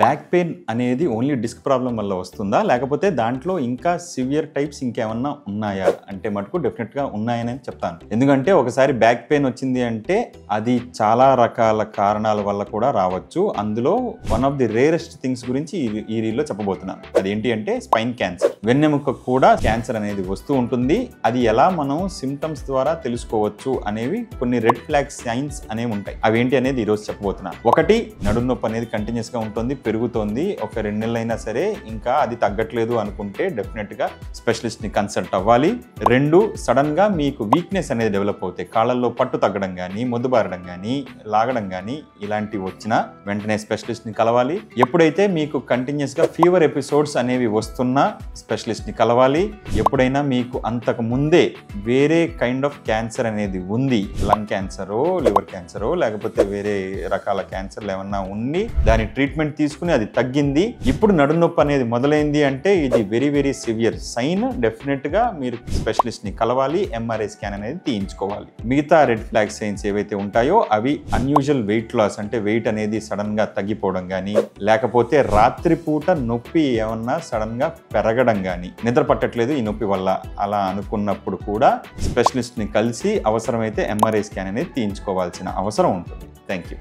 Back pain అనేది only disc problem వల్ల వస్తుందా, లేకపోతే దాంట్లో ఇంకా సివియర్ టైప్స్ ఇంకేమన్నా ఉన్నాయా అంటే మటుకు డెఫినెట్గా ఉన్నాయని చెప్తాను. ఎందుకంటే ఒకసారి బ్యాక్ పెయిన్ వచ్చింది అంటే అది చాలా రకాల కారణాల వల్ల కూడా రావచ్చు. అందులో one of the rarest things గురించి ఈ రీల్లో చెప్పబోతున్నాను. అదేంటి అంటే స్పైన్ క్యాన్సర్. వెన్నెముక కూడా క్యాన్సర్ అనేది వస్తూ ఉంటుంది. అది ఎలా మనం సిమ్టమ్స్ ద్వారా తెలుసుకోవచ్చు అనేవి కొన్ని రెడ్ ఫ్లాగ్ సైన్స్ అనేవి ఉంటాయి. అవేంటి అనేది ఈరోజు చెప్పబోతున్నాను. ఒకటి, నడుము నొప్పి అనేది కంటిన్యూస్ గా ఉంటుంది, పెరుగుతోంది. ఒక 2 నెలలైనా సరే ఇంకా అది తగ్గట్లేదు అనుకుంటే డెఫినెట్ గా స్పెషలిస్ట్ ని కన్సల్ట్ అవ్వాలి. 2, సడన్ గా మీకు వీక్నెస్ అనేది డెవలప్ అవుతాయి. కాళ్ళల్లో పట్టు తగ్గడం కానీ, మొద్దుబారడం కానీ, లాగడం కానీ ఇలాంటివి వచ్చినా వెంటనే స్పెషలిస్ట్ ని కలవాలి. ఎప్పుడైతే మీకు కంటిన్యూస్ గా ఫీవర్ ఎపిసోడ్స్ అనేవి వస్తున్నా స్పెషలిస్ట్ ని కలవాలి. ఎప్పుడైనా మీకు అంతకు ముందే వేరే కైండ్ ఆఫ్ క్యాన్సర్ అనేది ఉంది, లంగ్ క్యాన్సరో, లివర్ క్యాన్సరో, లేకపోతే వేరే రకాల క్యాన్సర్లు ఏమన్నా ఉండి దాని ట్రీట్మెంట్ తీసుకుని అది తగ్గింది, ఇప్పుడు నడుము నొప్పి అనేది మొదలైంది అంటే ఇది very very severe sign. Definite గా మీరు స్పెషలిస్ట్ ని కలవాలి, ఎంఆర్ఐ స్కాన్ అనేది తీయించుకోవాలి. మిగతా రెడ్ ఫ్లాగ్ సైన్స్ ఏవైతే ఉంటాయో అవి అన్యూజువల్ వెయిట్ లాస్, అంటే వెయిట్ అనేది సడన్ గా తగ్గిపోవడం కానీ, లేకపోతే రాత్రిపూట నొప్పి ఏమన్నా సడన్ గా పెరగడం కానీ, నిద్ర పట్టట్లేదు ఈ నొప్పి వల్ల అలా అనుకున్నప్పుడు కూడా స్పెషలిస్ట్ ని కలిసి అవసరమైతే ఎంఆర్ఐ స్కాన్ అనేది తీయించుకోవాల్సిన అవసరం ఉంటుంది. Thank you.